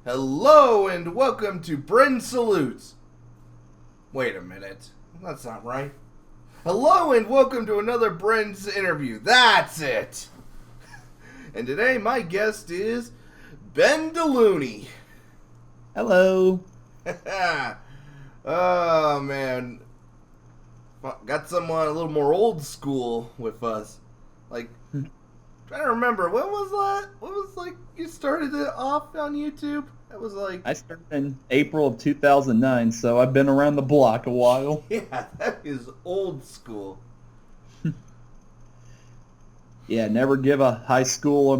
Hello and welcome to Bryn Salutes. Wait a minute. That's not right. Hello and welcome to another Bryn's interview. That's it. And today my guest is Ben the Looney. Hello. Oh man. Got someone a little more old school with us. Like, trying to remember, when was that? What was like you started it off on YouTube? That was like I started in April of 2009, so I've been around the block a while. yeah, that is old school. Yeah, never give a high schooler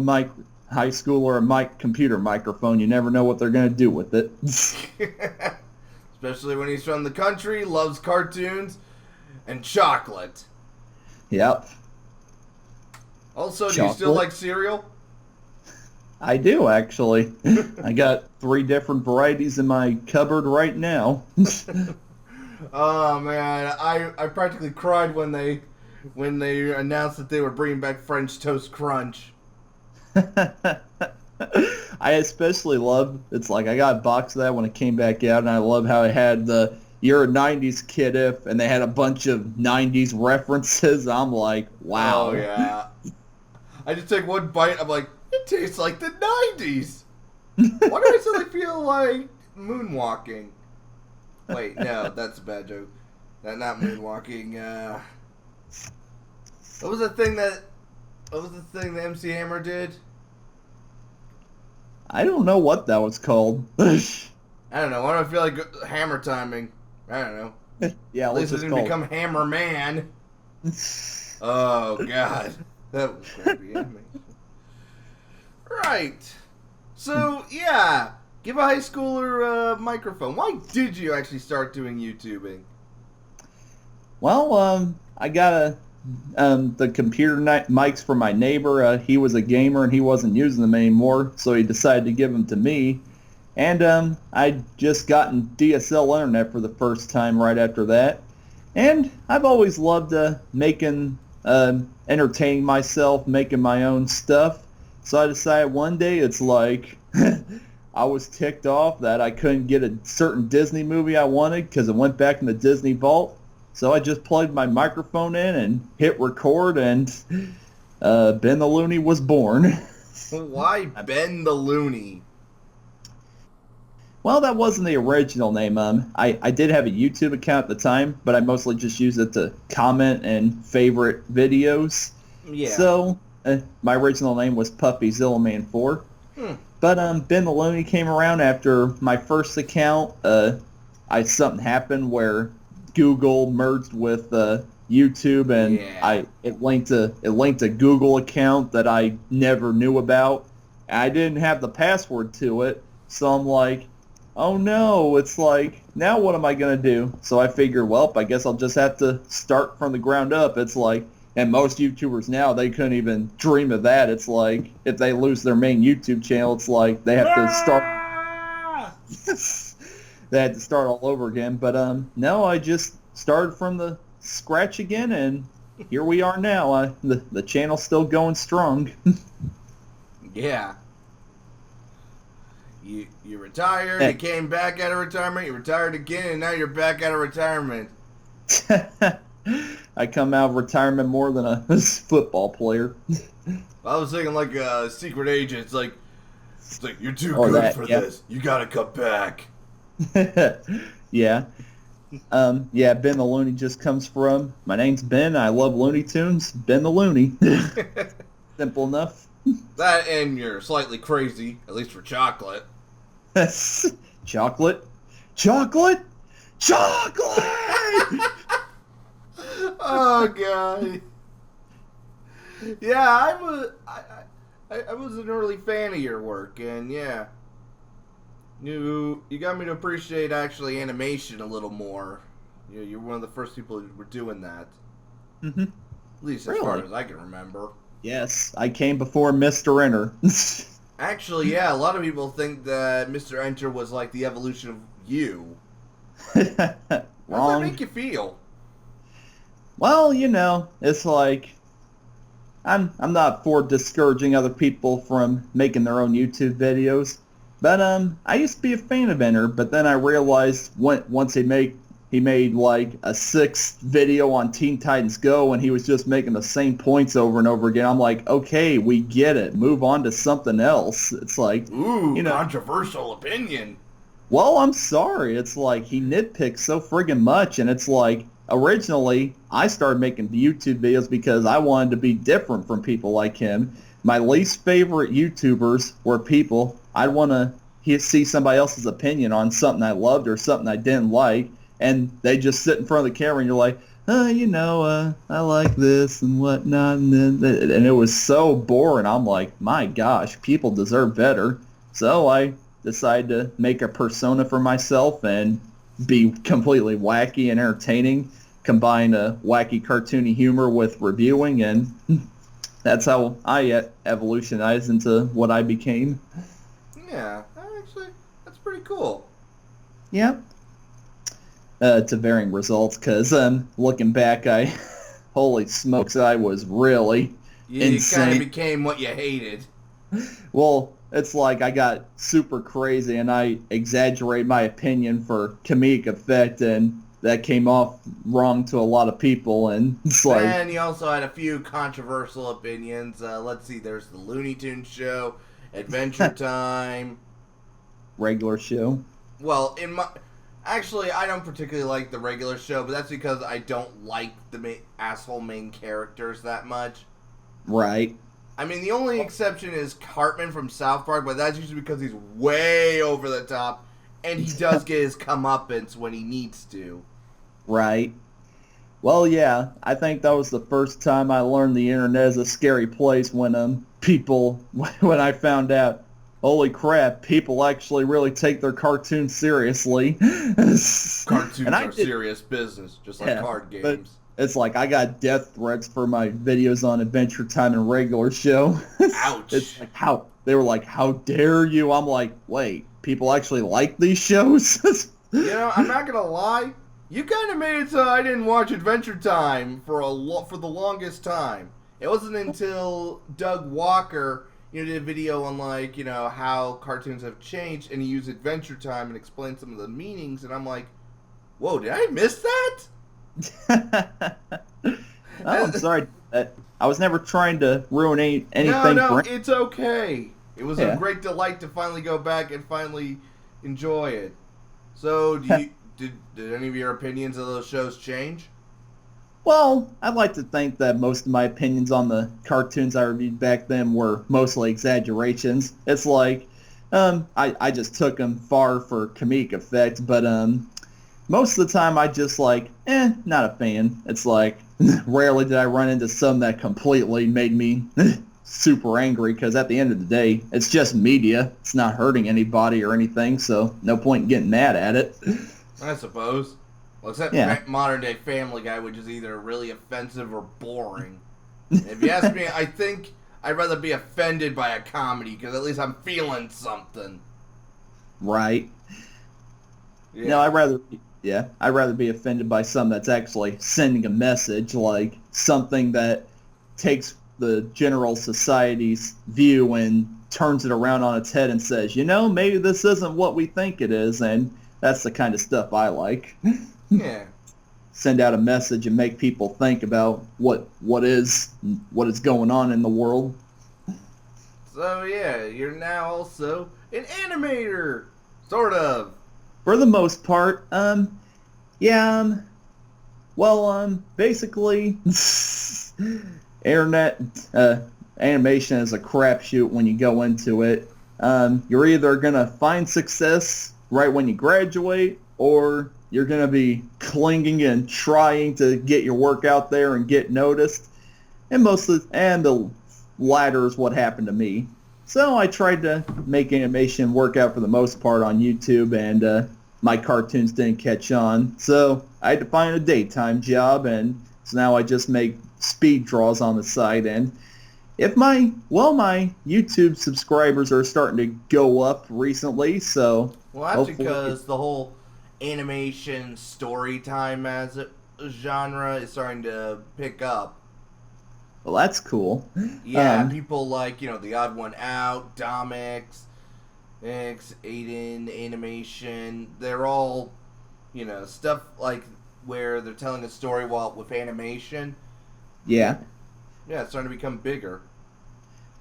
a mic computer microphone. You never know what they're gonna do with it. Especially when he's from the country, loves cartoons and chocolate. Yep. Also, do you Chocolate? still like cereal? I do, actually. I got 3 different varieties in my cupboard right now. Oh man, I practically cried when they announced that they were bringing back French Toast Crunch. I especially love, it's like I got a box of that when it came back out, and I love how it had the "You're a 90s kid if," and they had a bunch of 90s references. I'm like, wow. Oh yeah. I just take one bite, I'm like, it tastes like the 90s. Why do I suddenly feel like moonwalking? Wait, no, that's a bad joke. Not moonwalking. What was the thing that MC Hammer did? I don't know what that was called. I don't know. Why do I feel like hammer timing? I don't know. Yeah, At let's least it just didn't call become Hammer Man. Oh god, that was creepy. Right. So yeah, give a high schooler a microphone. Why did you actually start doing YouTubing? Well, I got the computer mics from my neighbor. He was a gamer and he wasn't using them anymore, so he decided to give them to me. And I just gotten DSL internet for the first time right after that. And I've always loved making, entertaining myself, making my own stuff. So I decided one day, it's like, I was ticked off that I couldn't get a certain Disney movie I wanted because it went back in the Disney vault. So I just plugged my microphone in and hit record, and Ben the Looney was born. Why Ben the Looney? Well, that wasn't the original name. I did have a YouTube account at the time, but I mostly just used it to comment and favorite videos. Yeah. So my original name was Puppy Zillaman4. But Ben the Looney came around after my first account. Something happened where Google merged with YouTube, and Yeah. it linked a Google account that I never knew about. I didn't have the password to it, so I'm like, oh no, it's like, now what am I going to do? So I figured, well, I guess I'll just have to start from the ground up. It's like, and most YouTubers now, they couldn't even dream of that. It's like, if they lose their main YouTube channel, it's like they have to start. They had to start all over again. But no, I just started from the scratch again, and here we are now. The channel's still going strong. Yeah. You retired, you came back out of retirement, you retired again, and now you're back out of retirement. I come out of retirement more than a football player. I was thinking like a secret agent. It's like you're too good for this. You gotta come back. Yeah. Yeah, Ben the Looney just comes from, my name's Ben, I love Looney Tunes, Ben the Looney. Simple enough. That, and you're slightly crazy, at least for chocolate. Chocolate? Chocolate? Chocolate! Oh god. Yeah, I was an early fan of your work, and yeah, you got me to appreciate actually animation a little more. You're one of the first people who were doing that. Mm-hmm. At least as far as I can remember. Yes, I came before Mr. Enter. Actually, yeah, a lot of people think that Mr. Enter was like the evolution of you. Wrong. How does that make you feel? Well, it's like I'm not for discouraging other people from making their own YouTube videos, But I used to be a fan of Enter, but then I realized once he made like a sixth video on Teen Titans Go, and he was just making the same points over and over again. I'm like, okay, we get it. Move on to something else. It's like, ooh, controversial opinion. Well, I'm sorry. It's like he nitpicks so friggin' much, and it's like originally I started making YouTube videos because I wanted to be different from people like him. My least favorite YouTubers were people I'd want to see somebody else's opinion on something I loved or something I didn't like, and they just sit in front of the camera and you're like, I like this and whatnot, and it was so boring. I'm like, my gosh, people deserve better. So I decided to make a persona for myself and be completely wacky and entertaining, combine a wacky cartoony humor with reviewing, and that's how I evolutionized into what I became. Yeah, actually, that's pretty cool. Yeah. To varying results, because looking back, holy smokes, I was really insane. You kind of became what you hated. Well, it's like I got super crazy and I exaggerate my opinion for comedic effect, and that came off wrong to a lot of people, and it's like... And you also had a few controversial opinions. Let's see, there's the Looney Tunes show, Adventure Time. Regular show. Well, actually, I don't particularly like the regular show, but that's because I don't like the asshole main characters that much. Right. I mean, the only exception is Cartman from South Park, but that's usually because he's way over the top, and he does get his comeuppance when he needs to. Right. Well, yeah, I think that was the first time I learned the internet is a scary place when when I found out, holy crap, people actually really take their cartoons seriously. Cartoons are serious business, just like card games. It's like I got death threats for my videos on Adventure Time and regular show. Ouch. It's like, they were like, how dare you? I'm like, wait, people actually like these shows? I'm not going to lie. You kind of made it so I didn't watch Adventure Time for the longest time. It wasn't until Doug Walker did a video on how cartoons have changed, and he used Adventure Time and explained some of the meanings, and I'm like, whoa, did I miss that? Oh, I'm sorry. I was never trying to ruin anything. No, it's okay. It was a great delight to finally go back and finally enjoy it. So, did any of your opinions of those shows change? Well, I'd like to think that most of my opinions on the cartoons I reviewed back then were mostly exaggerations. It's like, I just took them far for comedic effect, but most of the time I just not a fan. It's like, rarely did I run into some that completely made me super angry, because at the end of the day, it's just media. It's not hurting anybody or anything, so no point in getting mad at it. I suppose. Well, except modern day Family Guy, which is either really offensive or boring. If you ask me, I think I'd rather be offended by a comedy, because at least I'm feeling something. Right. Yeah. No, I'd rather be offended by something that's actually sending a message, like something that takes the general society's view and turns it around on its head and says, maybe this isn't what we think it is, and that's the kind of stuff I like. Yeah. Send out a message and make people think about what is going on in the world. So yeah, you're now also an animator, sort of. For the most part, basically, internet animation is a crapshoot when you go into it. You're either gonna find success right when you graduate, or you're gonna be clinging and trying to get your work out there and get noticed. And the latter is what happened to me. So I tried to make animation work out for the most part on YouTube, and my cartoons didn't catch on. So I had to find a daytime job, and so now I just make speed draws on the side. And if my YouTube subscribers are starting to go up recently, so... Well, that's because the whole animation story time as a genre is starting to pick up. Well, that's cool. Yeah, people like, The Odd One Out, Domix, X, Aiden, animation, they're all, stuff like where they're telling a story with animation. Yeah. Yeah, it's starting to become bigger.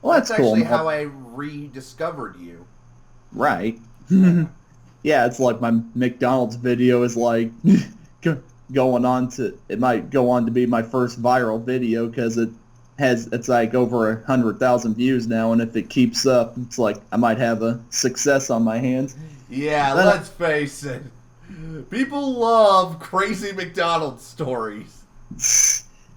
Well, that's cool. Actually how I rediscovered you. Right. Yeah. Yeah, it's like my McDonald's video is like it might go on to be my first viral video because it's like over 100,000 views now, and if it keeps up, it's like I might have a success on my hands. Yeah, let's face it. People love crazy McDonald's stories.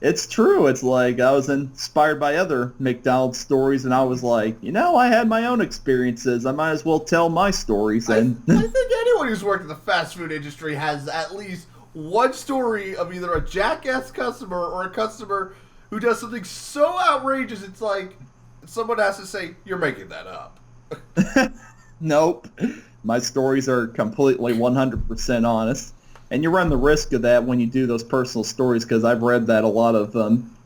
It's true. It's like I was inspired by other McDonald's stories, and I was like, I had my own experiences. I might as well tell my stories. And I think anyone who's worked in the fast food industry has at least one story of either a jackass customer or a customer who does something so outrageous it's like someone has to say, "You're making that up." Nope. My stories are completely 100% honest. And you run the risk of that when you do those personal stories, because I've read that a lot of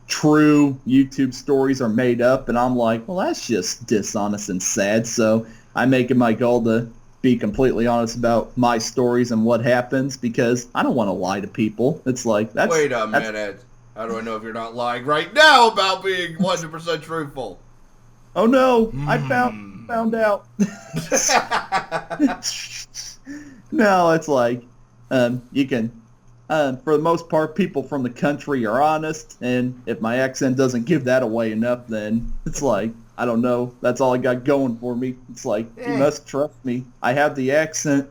true YouTube stories are made up, and I'm like, well, that's just dishonest and sad. So I make it my goal to be completely honest about my stories and what happens, because I don't want to lie to people. It's like, Wait a minute. How do I know if you're not lying right now about being 100% truthful? Oh no, I found out. No, it's like, you can, for the most part, people from the country are honest, and if my accent doesn't give that away enough, then it's like, I don't know, that's all I got going for me. It's like, you must trust me. I have the accent.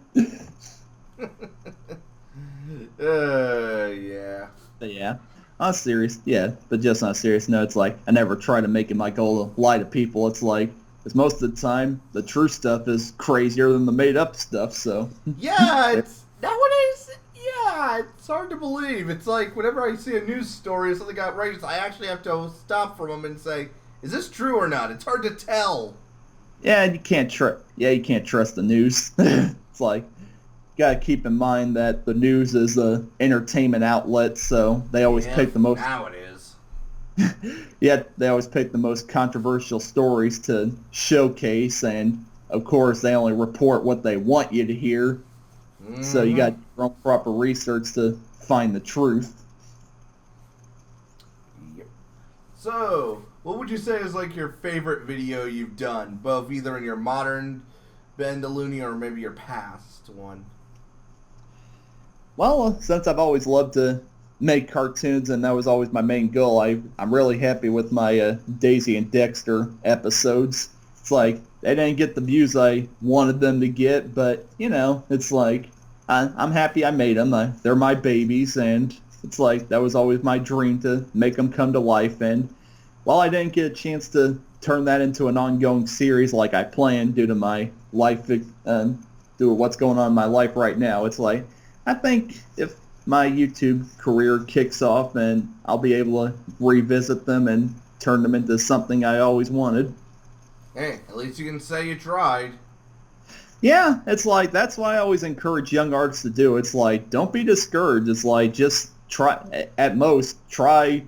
Yeah. But yeah, on serious, yeah, but just on serious note, it's like, I never try to make it my goal to lie to people. It's like, because most of the time, the true stuff is crazier than the made-up stuff, so. Yeah, it's... Nowadays, it's hard to believe. It's like whenever I see a news story or something outrageous, I actually have to stop from them and say, "Is this true or not?" It's hard to tell. Yeah, you can't trust the news. It's like, you gotta keep in mind that the news is a entertainment outlet, so they always pick the most. Now it is. Yeah, they always pick the most controversial stories to showcase, and of course, they only report what they want you to hear. So you got your own proper research to find the truth. Yep. So, what would you say is like your favorite video you've done, both either in your modern Ben the Looney or maybe your past one? Well, since I've always loved to make cartoons and that was always my main goal, I'm really happy with my Daisy and Dexter episodes. It's like, they didn't get the views I wanted them to get, but, it's like, I'm happy I made them. They're my babies, and it's like, that was always my dream to make them come to life. And while I didn't get a chance to turn that into an ongoing series like I planned due to my life, due to what's going on in my life right now, it's like, I think if my YouTube career kicks off, and I'll be able to revisit them and turn them into something I always wanted. Hey, at least you can say you tried. Yeah, it's like, that's why I always encourage young artists to do. It's like, don't be discouraged. It's like, just try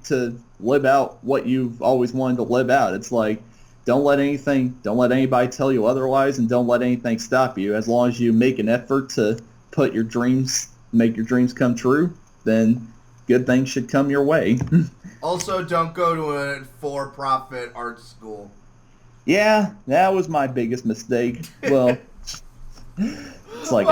to live out what you've always wanted to live out. It's like, don't let anybody tell you otherwise, and don't let anything stop you. As long as you make an effort to make your dreams come true, then good things should come your way. Also, don't go to a for-profit art school. Yeah, that was my biggest mistake. Well, it's like,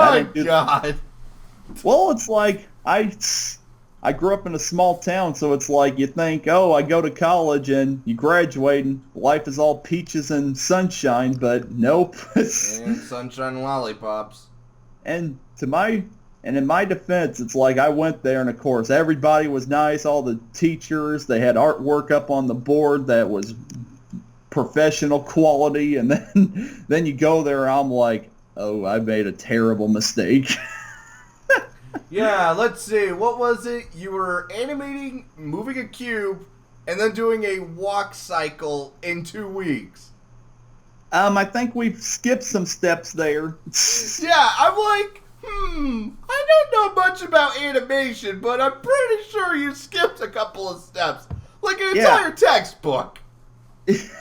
Well, it's like, I grew up in a small town, so it's like, you think, oh, I go to college and you graduate and life is all peaches and sunshine, but nope. And sunshine and lollipops. And in my defense, it's like, I went there, and of course, everybody was nice, all the teachers, they had artwork up on the board that was professional quality, and then you go there, and I'm like, oh, I made a terrible mistake. Yeah, let's see. What was it? You were animating, moving a cube, and then doing a walk cycle in 2 weeks. I think we've skipped some steps there. Yeah, I'm like, I don't know much about animation, but I'm pretty sure you skipped a couple of steps. Like an entire textbook. Is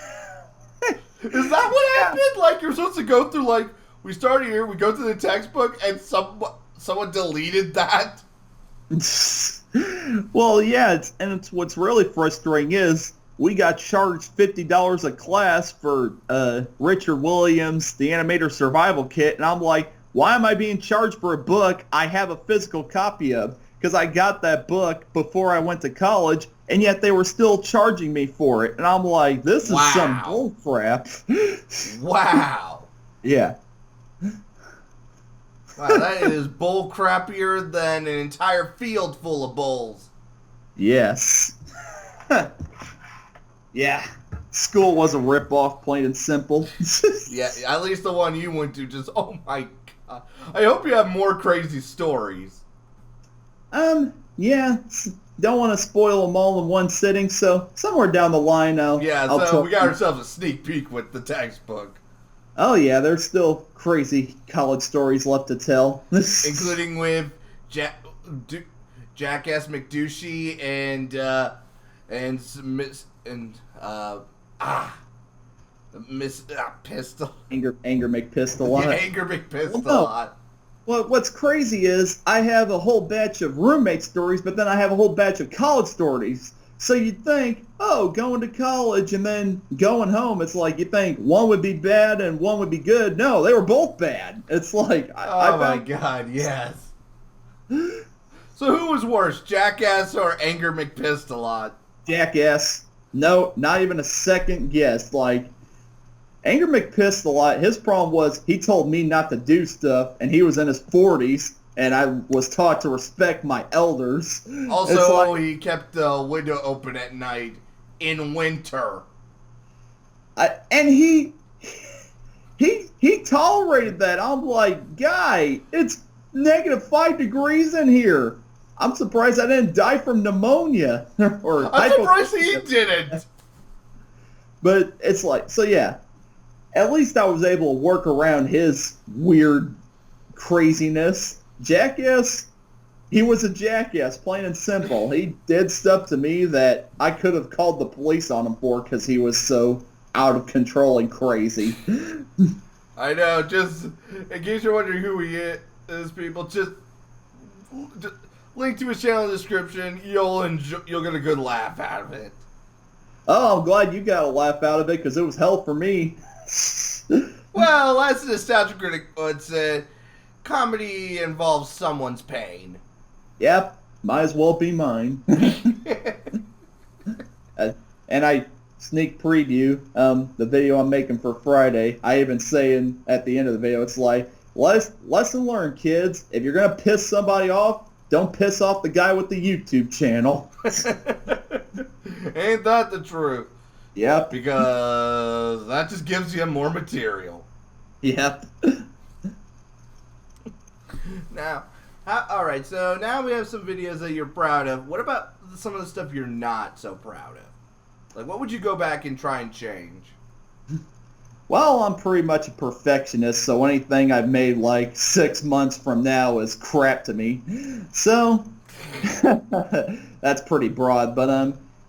that what happened? Like, you're supposed to go through, like, we start here, we go to the textbook, and someone deleted that. Well, yeah, it's what's really frustrating is we got charged $50 a class for Richard Williams, the Animator Survival Kit, and I'm like, why am I being charged for a book I have a physical copy of? Because I got that book before I went to college, and yet they were still charging me for it. And I'm like, this is some bull crap. Wow. Yeah. Wow, that is bull crappier than an entire field full of bulls. Yes. Yeah. School was a ripoff, plain and simple. Yeah, at least the one you went to just, oh my god. I hope you have more crazy stories. Yeah. Don't want to spoil them all in one sitting, so somewhere down the line I'll we got ourselves a sneak peek with the textbook. Oh yeah, there's still crazy college stories left to tell. Including with Jackass McDouchey and Pistol. Anger McPistol. Yeah, Anger McPistol. Well, what's crazy is I have a whole batch of roommate stories, but then I have a whole batch of college stories. So you'd think, oh, going to college and then going home, it's like you think one would be bad and one would be good. No, they were both bad. It's like... my God, yes. So who was worse, Jackass or Anger McPistolot? Jackass. No, not even a second guess. Like, Anger McPistolot, his problem was he told me not to do stuff, and he was in his 40s. And I was taught to respect my elders. Also, he kept the window open at night in winter. And he tolerated that. I'm like, guy, it's -5 degrees in here. I'm surprised I didn't die from pneumonia. I'm surprised he didn't. But it's like, so yeah. At least I was able to work around his weird craziness. Jackass, he was a jackass, plain and simple. He did stuff to me that I could have called the police on him for because he was so out of control and crazy. I know, just in case you're wondering who he is, people, just link to his channel in the description. You'll get a good laugh out of it. Oh, I'm glad you got a laugh out of it because it was hell for me. Well, as a nostalgia critic would say, comedy involves someone's pain. Yep, might as well be mine. And I sneak preview the video I'm making for Friday. I even say at the end of the video, it's like, lesson learned, kids. If you're going to piss somebody off, don't piss off the guy with the YouTube channel. Ain't that the truth? Yep. Because that just gives you more material. Yep. Now, alright, so now we have some videos that you're proud of. What about some of the stuff you're not so proud of? Like, what would you go back and try and change? Well, I'm pretty much a perfectionist, so anything I've made like 6 months from now is crap to me. So, that's pretty broad, but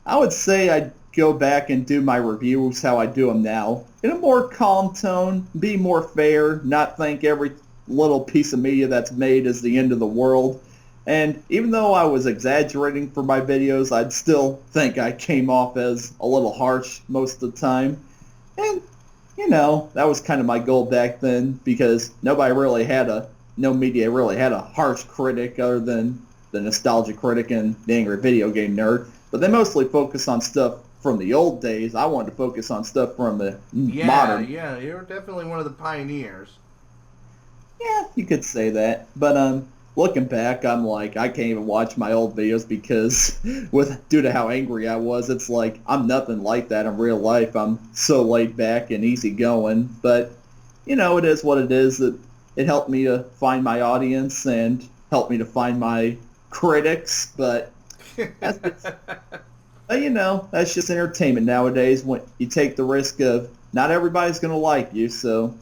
I would say I'd go back and do my reviews how I do them now. In a more calm tone, be more fair, not think every little piece of media that's made is the end of the world. And even though I was exaggerating for my videos, I'd still think I came off as a little harsh most of the time. And, that was kind of my goal back then because no media really had a harsh critic other than the nostalgia critic and the angry video game nerd. But they mostly focus on stuff from the old days. I wanted to focus on stuff from the modern. Yeah, you're definitely one of the pioneers. Yeah, you could say that. But looking back, I'm like, I can't even watch my old videos because due to how angry I was, it's like I'm nothing like that in real life. I'm so laid back and easygoing. But, it is what it is. It helped me to find my audience and helped me to find my critics. But that's just entertainment nowadays when you take the risk of not everybody's going to like you, so...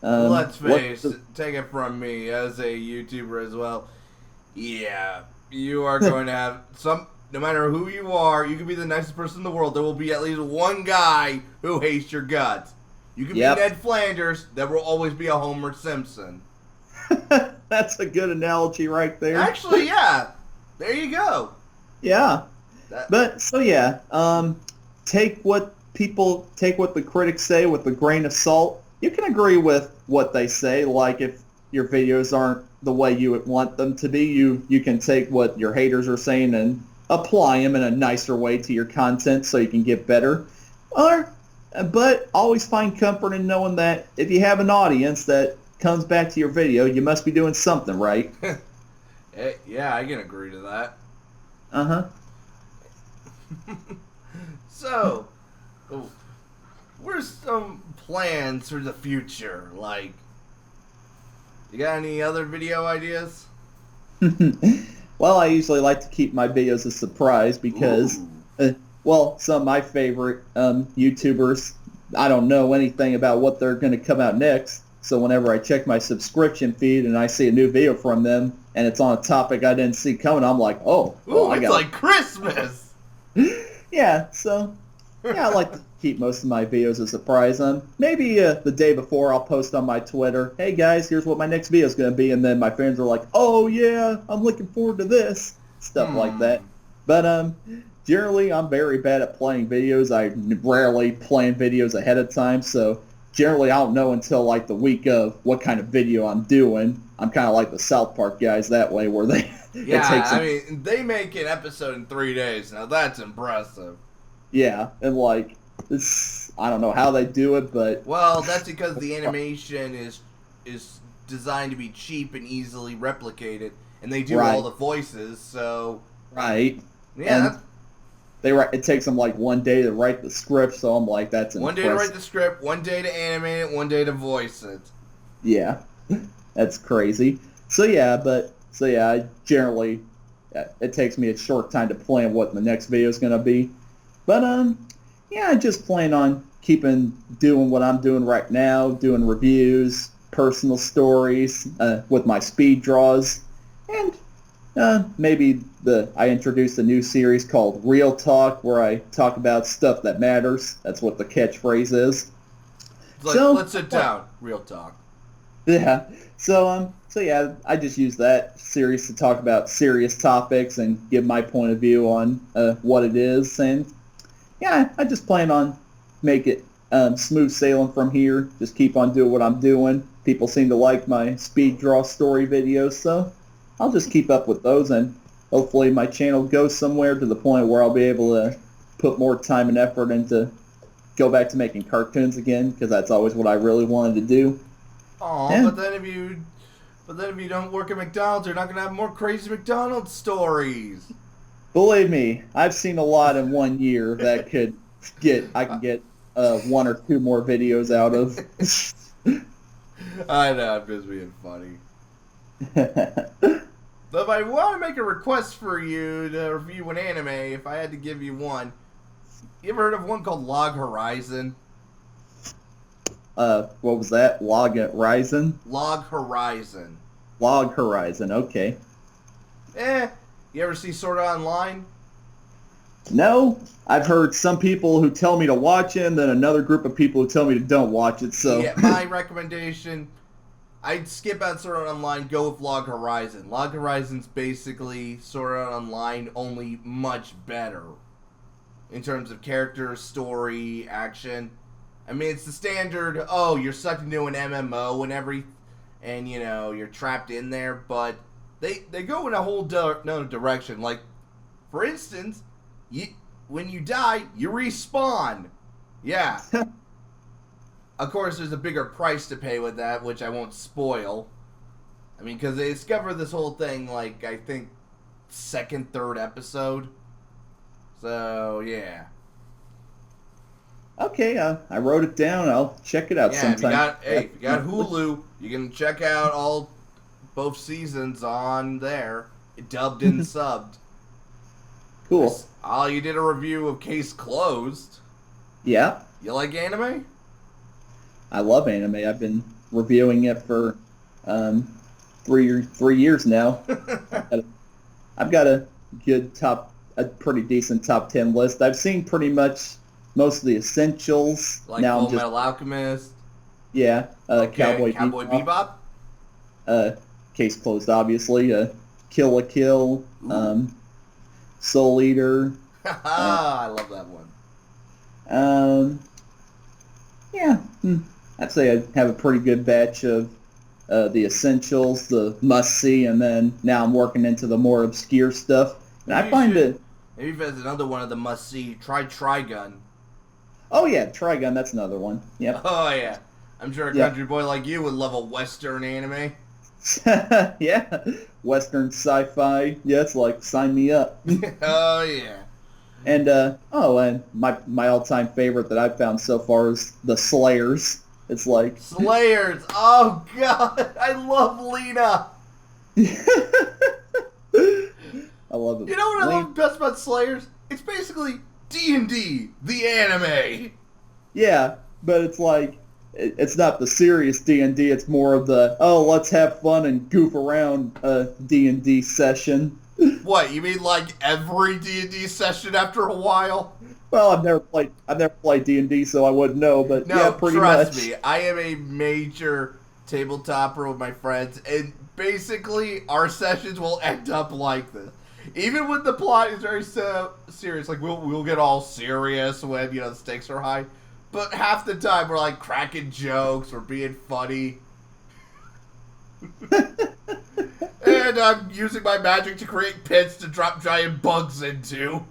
Let's face it, take it from me as a YouTuber as well. Yeah, you are going to have no matter who you are, you can be the nicest person in the world, there will be at least one guy who hates your guts. You can Yep. be Ned Flanders, there will always be a Homer Simpson. That's a good analogy right there. Actually, yeah. There you go. Yeah. That, But so yeah, take what the critics say with a grain of salt. You can agree with what they say. Like if your videos aren't the way you would want them to be, you can take what your haters are saying and apply them in a nicer way to your content so you can get better. But always find comfort in knowing that if you have an audience that comes back to your video, you must be doing something right. yeah, I can agree to that. Uh-huh. So, where's some plans for the future? Like, you got any other video ideas? Well, I usually like to keep my videos a surprise because, some of my favorite YouTubers, I don't know anything about what they're going to come out next. So whenever I check my subscription feed and I see a new video from them and it's on a topic I didn't see coming, I'm like, oh, well, it's like Christmas! Yeah, so yeah, I like to keep most of my videos a surprise. Maybe the day before I'll post on my Twitter, hey guys, here's what my next video is going to be, and then my fans are like, oh yeah, I'm looking forward to this, stuff like that. But generally, I'm very bad at playing videos. I rarely plan videos ahead of time, so generally I don't know until like the week of what kind of video I'm doing. I'm kind of like the South Park guys that way, where they I mean, they make an episode in 3 days. Now that's impressive. Yeah, and like I don't know how they do it, but well, that's because the animation is designed to be cheap and easily replicated, and they do all the voices. So yeah, it takes them like 1 day to write the script. So I'm like, that's impressive. 1 day to write the script, 1 day to animate it, 1 day to voice it. Yeah, that's crazy. So I generally it takes me a short time to plan what the next video is gonna be. But I just plan on doing what I'm doing right now, doing reviews, personal stories with my speed draws, and maybe I introduced a new series called Real Talk, where I talk about stuff that matters. That's what the catchphrase is. Like, let's sit down. Real talk. Yeah. So I just use that series to talk about serious topics and give my point of view on what it is, and yeah, I just plan on make it smooth sailing from here. Just keep on doing what I'm doing. People seem to like my speed draw story videos, so I'll just keep up with those, and hopefully my channel goes somewhere to the point where I'll be able to put more time and effort into go back to making cartoons again, because that's always what I really wanted to do. Aw, yeah. But then if you don't work at McDonald's, you're not gonna have more crazy McDonald's stories. Believe me, I've seen a lot in 1 year that I can get 1 or 2 more videos out of. I know, I'm just being funny. But if I want to make a request for you to review an anime, if I had to give you one, you ever heard of one called Log Horizon? What was that? Log Horizon? Log Horizon. Log Horizon, okay. You ever see Sword Art Online? No, I've heard some people who tell me to watch it, and then another group of people who tell me to don't watch it, so... Yeah, my recommendation, I'd skip out Sword Art Online, go with Log Horizon. Log Horizon's basically Sword Art Online, only much better. In terms of character, story, action. I mean, it's the standard, you're sucked into an MMO and you're trapped in there, but they go in a whole no direction. Like, for instance, when you die, you respawn. Yeah. Of course, there's a bigger price to pay with that, which I won't spoil. I mean, because they discover this whole thing, like, I think, second, third episode. So, yeah. Okay, I wrote it down. I'll check it out sometime. If you got Hulu, you can check out both seasons on there, dubbed and subbed. Cool. You did a review of Case Closed. Yeah. You like anime? I love anime. I've been reviewing it for 3 years now. I've got a pretty decent top 10 list. I've seen pretty much most of the essentials. Like now Full Metal Alchemist. Yeah, Okay, Cowboy Bebop. Case closed, obviously. Kill la Kill, Soul Eater. I love that one. Yeah, I'd say I have a pretty good batch of the essentials, the must-see, and then now I'm working into the more obscure stuff. And I find it... Maybe if there's another one of the must-see, try Trigun. Oh, yeah, Trigun, that's another one. Yep. Oh, yeah. I'm sure a country boy like you would love a Western anime. Yeah, Western sci-fi. Yeah, it's like, sign me up. Oh, yeah. And, and my all-time favorite that I've found so far is the Slayers. It's like... Slayers! Oh, God! I love Lena! I love it. You know what I love best about Slayers? It's basically D&D, the anime. Yeah, but it's like, it's not the serious D&D, it's more of the, let's have fun and goof around D&D session. What, you mean like every D&D session after a while? Well, I've never played D&D, so I wouldn't know, but no, yeah, pretty trust much. me, I am a major tabletopper with my friends, and basically our sessions will end up like this. Even when the plot is very serious, like we'll get all serious when the stakes are high, but half the time we're like cracking jokes, we're being funny, and I'm using my magic to create pits to drop giant bugs into.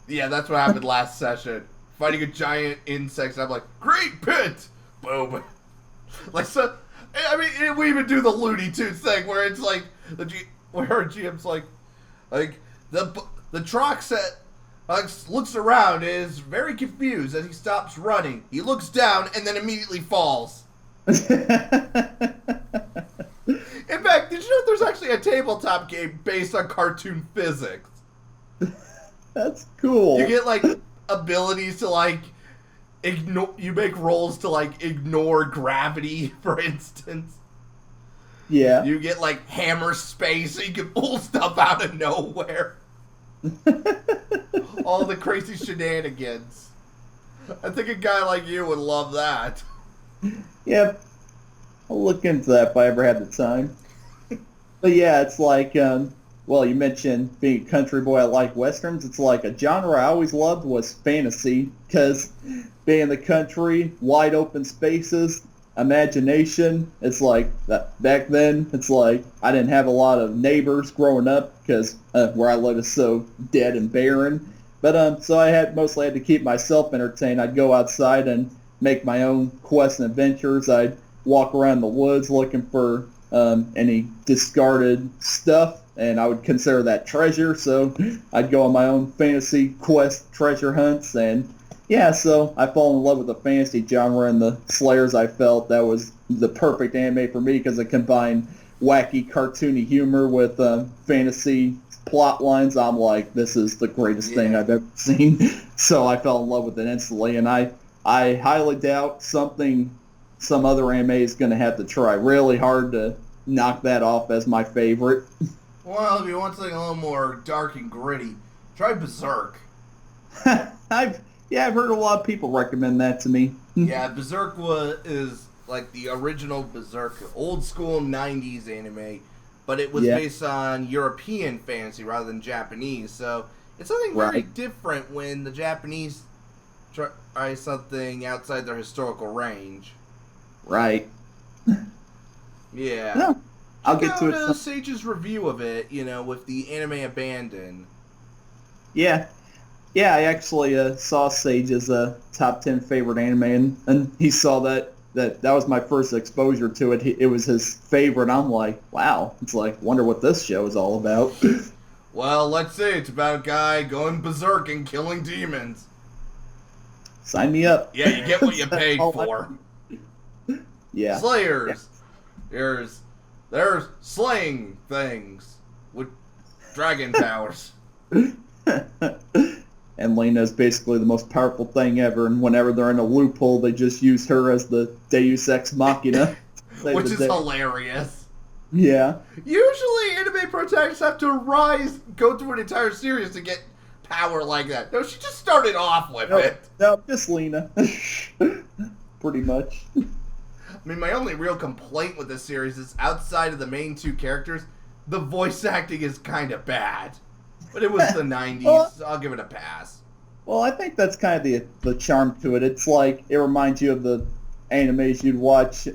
Yeah, that's what happened last session. Fighting a giant insect, and I'm like, great pit, boom. Like so, I mean, we even do the Looney Tunes thing where it's like where our GM's like the truck set looks around, is very confused as he stops running. He looks down and then immediately falls. In fact, did you know there's actually a tabletop game based on cartoon physics? That's cool. You get like abilities to like ignore. You make rolls to like ignore gravity, for instance. Yeah. You get like hammer space, so you can pull stuff out of nowhere. All the crazy shenanigans. I think a guy like you would love that. Yep. I'll look into that if I ever have the time. But yeah, it's like, well, you mentioned being a country boy, I like Westerns. It's like a genre I always loved was fantasy, because being in the country, wide open spaces, imagination, it's like, back then, it's like, I didn't have a lot of neighbors growing up, because where I live is so dead and barren. But, so I mostly had to keep myself entertained. I'd go outside and make my own quests and adventures. I'd walk around the woods looking for any discarded stuff, and I would consider that treasure, so I'd go on my own fantasy quest treasure hunts, and yeah, so I fall in love with the fantasy genre, and the Slayers, I felt that was the perfect anime for me because it combined wacky, cartoony humor with fantasy plot lines. I'm like, this is the greatest thing I've ever seen. So I fell in love with it instantly, and I highly doubt some other anime is going to have to try really hard to knock that off as my favorite. Well, if you want something a little more dark and gritty, try Berserk. I've heard a lot of people recommend that to me. Yeah, Berserk is like the original Berserk, old school 90s anime, but it was based on European fantasy rather than Japanese, so it's something very different when the Japanese try something outside their historical range. Right. Yeah. No, I'll get to it. Sage's review of it, with the anime Abandon. Yeah. Yeah, I actually saw Sage's top 10 favorite anime, and he saw that was my first exposure to it. It was his favorite. I'm like, wow. It's like, wonder what this show is all about. Well, let's see. It's about a guy going berserk and killing demons. Sign me up. Yeah, you get what you paid for. Yeah. Slayers. Yeah. There's slaying things with dragon powers. And Lena is basically the most powerful thing ever, and whenever they're in a loophole, they just use her as the Deus Ex Machina. Which is hilarious. Yeah. Usually, anime protagonists have to go through an entire series to get power like that. No, she just started off with it. No, just Lena. Pretty much. I mean, my only real complaint with this series is outside of the main two characters, the voice acting is kind of bad. But it was the 90s, well, so I'll give it a pass. Well, I think that's kind of the charm to it. It's like, it reminds you of the animes you'd watch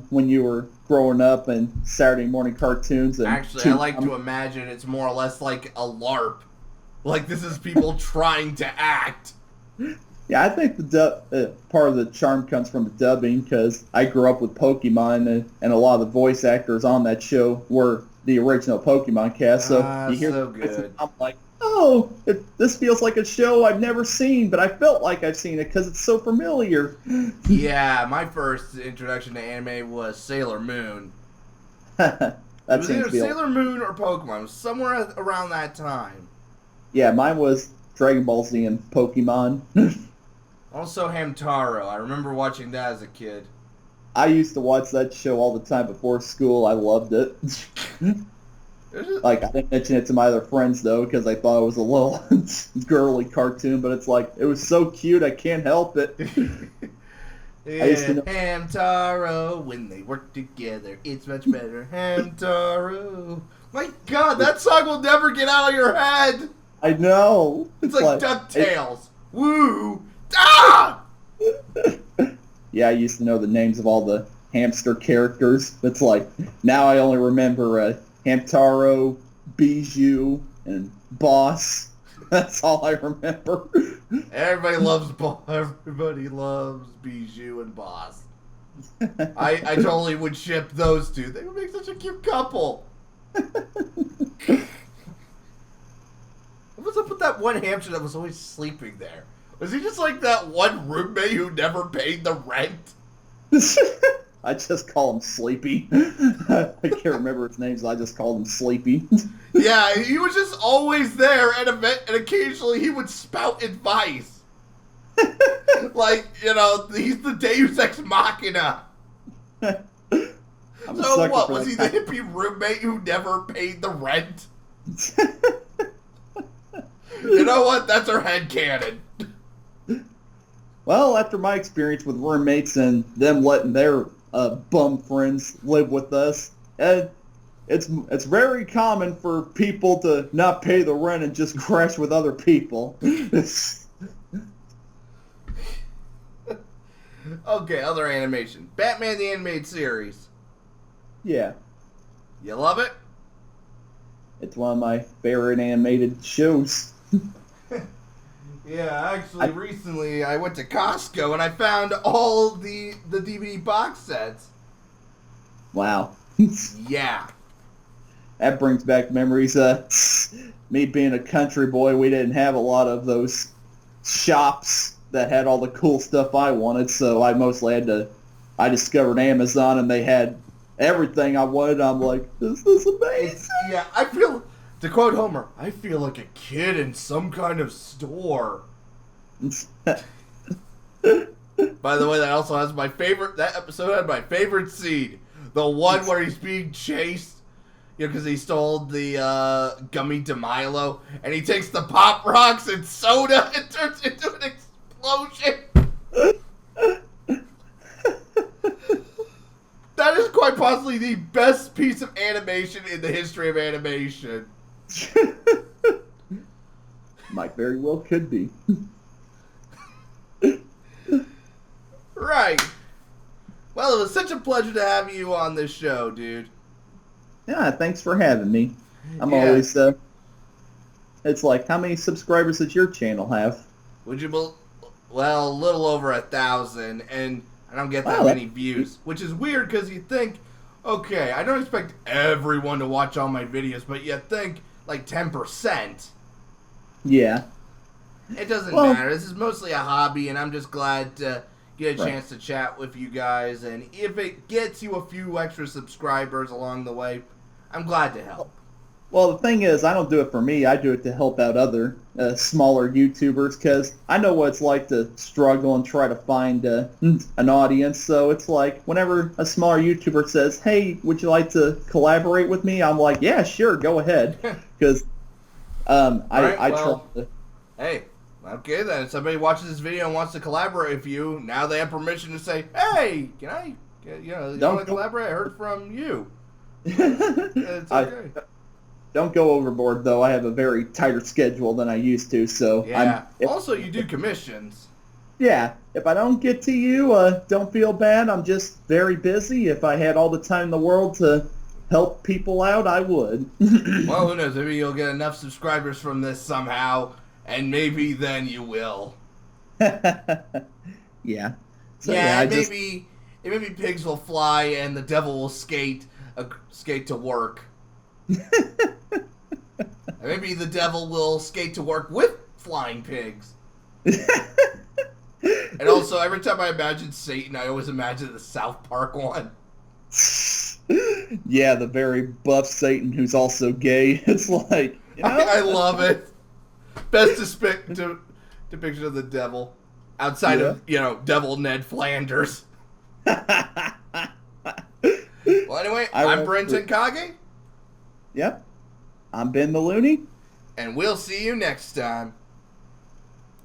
when you were growing up and Saturday morning cartoons. And actually, I like to imagine it's more or less like a LARP. Like, this is people trying to act. Yeah, I think the part of the charm comes from the dubbing, because I grew up with Pokemon, and a lot of the voice actors on that show were the original Pokemon cast. So you hear so good. I'm like, oh, this feels like a show I've never seen, but I felt like I've seen it because it's so familiar. Yeah, my first introduction to anime was Sailor Moon. It was either Sailor Moon or Pokemon. It was somewhere around that time. Yeah, mine was Dragon Ball Z and Pokemon. Also Hamtaro. I remember watching that as a kid. I used to watch that show all the time before school. I loved it. Like, I didn't mention it to my other friends, though, because I thought it was a little girly cartoon, but it's like, it was so cute, I can't help it. Yeah, Hamtaro, when they work together, it's much better. Hamtaro. My God, that song will never get out of your head. I know. It's like DuckTales. Woo! Ah! Yeah, I used to know the names of all the hamster characters. It's like, now I only remember Hamtaro, Bijou, and Boss. That's all I remember. Everybody loves Bijou and Boss. I totally would ship those two. They would make such a cute couple. What's up with that one hamster that was always sleeping there? Was he just like that one roommate who never paid the rent? I just call him Sleepy. I can't remember his name, so I just called him Sleepy. Yeah, he was just always there, and occasionally he would spout advice. Like, you know, he's the Deus Ex Machina. So what, was he the hippie roommate who never paid the rent? You know what? That's our headcanon. Well, after my experience with roommates and them letting their bum friends live with us, it's very common for people to not pay the rent and just crash with other people. Okay, other animation. Batman the Animated Series. Yeah. You love it? It's one of my favorite animated shows. Yeah, actually, recently I went to Costco and I found all the DVD box sets. Wow. Yeah. That brings back memories. Me being a country boy, we didn't have a lot of those shops that had all the cool stuff I wanted, so I mostly I discovered Amazon and they had everything I wanted. I'm like, this is amazing. Yeah, I feel... To quote Homer, I feel like a kid in some kind of store. By the way, that also has my favorite... That episode had my favorite scene. The one where he's being chased, you know, because he stole the gummy DeMilo, and he takes the Pop Rocks and soda and turns into an explosion. That is quite possibly the best piece of animation in the history of animation. Might very well could be. Right. Well, it was such a pleasure to have you on this show, dude. Yeah, thanks for having me. I'm always, it's like, how many subscribers does your channel have? Well, a little over 1,000, and I don't get that many views, which is weird because you think, okay, I don't expect everyone to watch all my videos, but you think like 10%. Yeah. It doesn't matter. This is mostly a hobby, and I'm just glad to get a chance to chat with you guys, and if it gets you a few extra subscribers along the way, I'm glad to help. Well, the thing is, I don't do it for me. I do it to help out other smaller YouTubers, because I know what it's like to struggle and try to find an audience. So it's like, whenever a smaller YouTuber says, hey, would you like to collaborate with me? I'm like, yeah, sure, go ahead. Because I try to Hey, okay then. If somebody watches this video and wants to collaborate with you, now they have permission to say, "Hey, can I? You want to collaborate? I heard from you." It's okay. Don't go overboard, though. I have a very tighter schedule than I used to, so... Yeah. Also, you do commissions. Yeah. If I don't get to you, don't feel bad. I'm just very busy. If I had all the time in the world to help people out, I would. Well, who knows? Maybe you'll get enough subscribers from this somehow, and maybe then you will. Yeah. So, maybe pigs will fly and the devil will skate to work. Maybe the devil will skate to work with flying pigs. And also, every time I imagine Satan, I always imagine the South Park one. Yeah, the very buff Satan who's also gay. It's like, I love it. Best depiction of the devil. Outside of, Devil Ned Flanders. Well, anyway, I'm Brenton Kage. Yep. I'm Ben the Looney. And we'll see you next time.